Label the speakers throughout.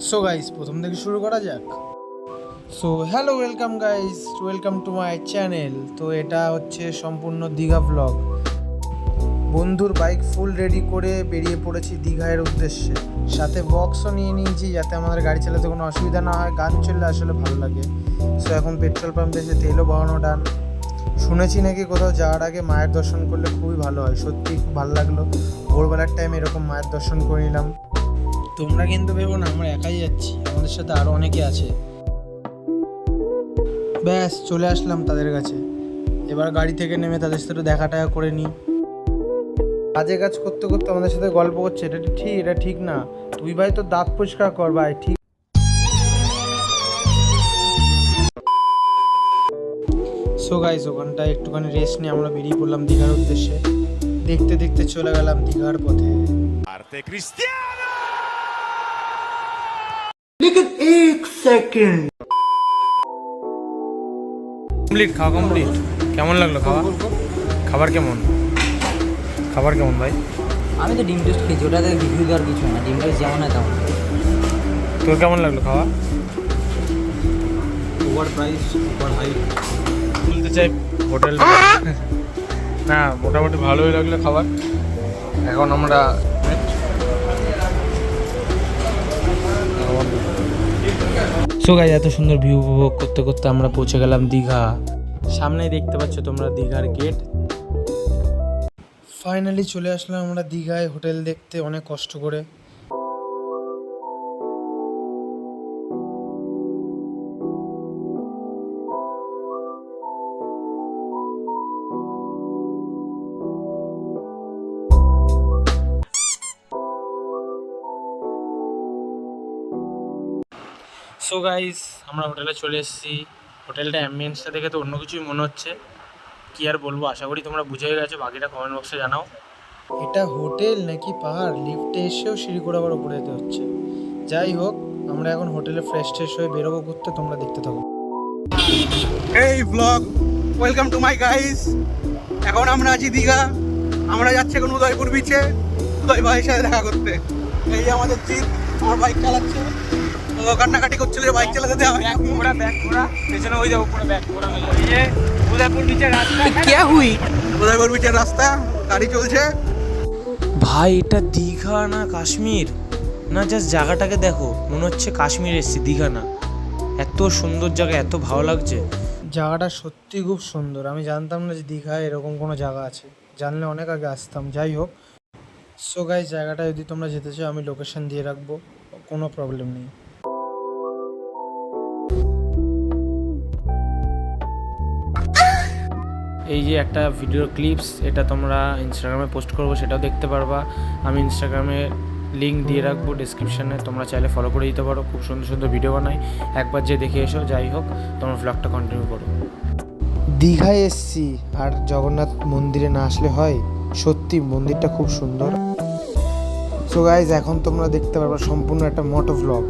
Speaker 1: So guys প্রথম থেকে শুরু করা যাক। So hello welcome guys, welcome to my channel. তো এটা হচ্ছে সম্পূর্ণ দীঘা ব্লগ। বন্ধুর বাইক ফুল রেডি করে বেরিয়ে পড়েছি দীঘার উদ্দেশ্যে। সাথে বক্সও নিয়ে নিয়েছি যাতে আমাদের গাড়ি চালাতে কোনো অসুবিধা না হয়, গান চললে আসলে ভালো লাগে। সো এখন পেট্রোল পাম্পে এসে তেলও বহানো ডান। শুনেছি নাকি কোথাও যাওয়ার আগে মায়ের দর্শন করলে খুবই ভালো হয়, সত্যি খুব ভালো লাগলো। ভোরবেলার টাইম এরকম মায়ের দর্শন করে নিলাম। তোমরা কিন্তু ভেবো না আমরা একাই যাচ্ছি, আমাদের সাথে আরও অনেকে আছে। ব্যাস চলে আসলাম তাদের কাছে। এবার গাড়ি থেকে নেমে তাদের সাথে দেখা টাকা করে নিই। কাজে কাজ করতে করতে আমাদের সাথে গল্প করছে, এটা ঠিক না, তুই ভাই তো দাঁত পরিষ্কার কর ভাই, ঠিক। সো গাইস ওখানটায় একটুখানি রেস্ট নিয়ে আমরা বেরিয়ে পড়লাম দীঘার উদ্দেশ্যে। দেখতে দেখতে চলে গেলাম দীঘার পথে। কমপ্লিট খাওয়া কমপ্লিট। কেমন লাগলো খাবার কেমন ভাই?
Speaker 2: আমি তো ডিম টোস্ট খেয়েছি, ওটাতে রিভিউ দেওয়ার কিছু না, ডিম টোস্ট যেমন হয় তেমন।
Speaker 1: তোর কেমন লাগলো খাওয়া?
Speaker 2: ওভার প্রাইস, ওভার হাই
Speaker 1: বলতে চাই হোটেল না, মোটামুটি ভালোই লাগলো খাবার। এখন আমরা সো গাইস এত সুন্দর ভিউ উপভোগ করতে করতে আমরা পৌঁছে গেলাম দীঘা। সামনেই দেখতে পাচ্ছ তোমরা দীঘার গেট। ফাইনালি চলে আসলাম আমরা দীঘায় হোটেল দেখতে, অনেক কষ্ট করে। সো গাইস আমরা হোটেলে চলে এসেছি। হোটেলটা অ্যাম্বিয়েন্সটা দেখে তো অন্য কিছুই মনে হচ্ছে, কি আর বলবো। আশা করি তোমরা বুঝেই গেছো, বাকিটা কমেন্ট বক্সে জানাও। এটা হোটেল নাকি পাহাড়? লিফটে এসেও সিঁড়ি করে আবার উপরে যেতে হচ্ছে। যাই হোক, আমরা এখন হোটেলে ফ্রেশ ট্রেশ হয়ে বেরোবো ঘুরতে, তোমরা দেখতে থাকো।
Speaker 3: এই blog, welcome to my guys. এখন আমরা আছি দীঘা, আমরা যাচ্ছি এখন উদয়পুর বিচে উদয় ভাইয়ের সাথে দেখা করতে। এই যে আমাদের জিৎ, আমার বাইক চালাচ্ছে, ও কান্নাকাটি করছিল যে বাইক চালাতে দেওয়া হয় না।
Speaker 1: পেছনে ওই যাবো পুরো ব্যাক ঘোরা হয়ে যাবে। এই যে উদয়পুর নিচের রাস্তা,
Speaker 3: উদয়পুর বিচের রাস্তা, গাড়ি চলছে।
Speaker 1: ভাই এটা দীঘা না কাশ্মীর? না জাস্ট জায়গাটাকে দেখো, মনে হচ্ছে কাশ্মীর এসেছি, দীঘা না। এত সুন্দর জায়গা, এত ভালো লাগছে জায়গাটা, সত্যি খুব সুন্দর। আমি জানতাম না যে দীঘায় এরকম কোনো জায়গা আছে, জানলে অনেক আগে আসতাম। যাই হোক, সো গাইস জায়গাটা যদি তোমরা যেতে চাও আমি লোকেশন দিয়ে রাখবো, কোনো প্রবলেম নেই। এই যে একটা ভিডিও ক্লিপস, এটা তোমরা ইনস্টাগ্রামে পোস্ট করবো, সেটাও দেখতে পারবা। আমি ইনস্টাগ্রামে লিঙ্ক দিয়ে রাখবো ডিসক্রিপশানে, তোমরা চাইলে ফলো করে দিতে পারো। খুব সুন্দর সুন্দর ভিডিও বানাই, একবার যে দেখে এসো। যাই হোক, তোমার ভ্লগটা কন্টিনিউ করো। দীঘায় এসছি আর জগন্নাথ মন্দিরে না আসলে হয়, সত্যি মন্দিরটা খুব সুন্দর। সো গাইজ এখন তোমরা দেখতে পারবা সম্পূর্ণ একটা মোটো vlog.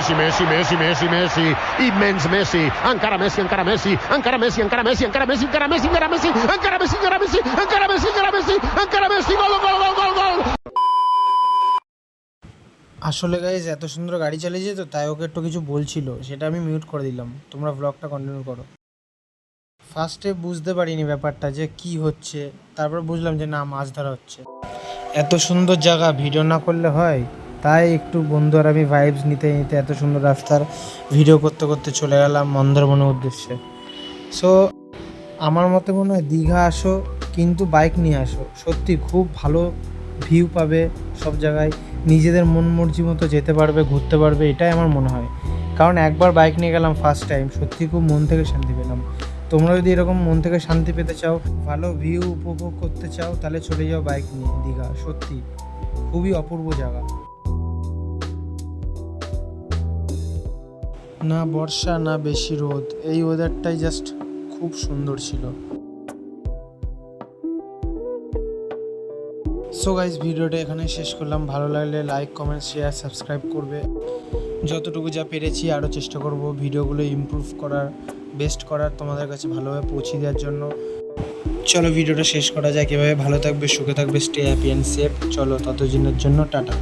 Speaker 4: Messi, immens Messi, encara Messi, encara Messi, encara Messi, encara Messi, encara Messi, encara Messi, encara Messi, encara Messi, encara Messi, encara Messi, encara Messi, encara Messi, gol, gol, gol, gol, gol.
Speaker 1: আসলে guys এত সুন্দর গাড়ি চালিয়েছে তো, তাই ওকে একটু কিছু বলছিল, সেটা আমি মিউট করে দিলাম। তোমরা ব্লগটা কন্টিনিউ করো। ফার্স্টে বুঝতে পারিনি ব্যাপারটা যে কি হচ্ছে, তারপর বুঝলাম যে না, মাছ ধরা হচ্ছে। এত সুন্দর জায়গা ভিডিও না করলে হয়, তাই একটু বন্ধু আর আমি ভাইবস নিতে নিতে এত সুন্দর রাস্তার ভিডিও করতে করতে চলে গেলাম মন্দারমনির উদ্দেশ্যে। সো আমার মতে মনে হয় দীঘা আসো, কিন্তু বাইক নিয়ে আসো, সত্যি খুব ভালো ভিউ পাবে সব জায়গায়, নিজেদের মন মর্জি মতো যেতে পারবে, ঘুরতে পারবে, এটাই আমার মনে হয়। কারণ একবার বাইক নিয়ে গেলাম ফার্স্ট টাইম, সত্যি খুব মন থেকে শান্তি পেলাম। তোমরা যদি এরকম মন থেকে শান্তি পেতে চাও, ভালো ভিউ উপভোগ করতে চাও, তাহলে চলে যাও বাইক নিয়ে দীঘা। সত্যি খুবই অপূর্ব জায়গা। না বর্ষা না বেশি রোদ, এই ওয়েদারটাই জাস্ট খুব সুন্দর ছিল। সো গাইস ভিডিওটা এখানে শেষ করলাম। ভালো লাগলে লাইক কমেন্ট শেয়ার সাবস্ক্রাইব করবে। যতটুকু যা পেরেছি আরও চেষ্টা করব ভিডিওগুলো ইমপ্রুভ করার, বেস্ট করার, তোমাদের কাছে ভালোভাবে পৌঁছে দেওয়ার জন্য। চলো ভিডিওটা শেষ করা যায়। কীভাবে ভালো থাকবে, সুখে থাকবে, স্টে হ্যাপি অ্যান্ড সেফ। চলো ততদিনের জন্য টাটা।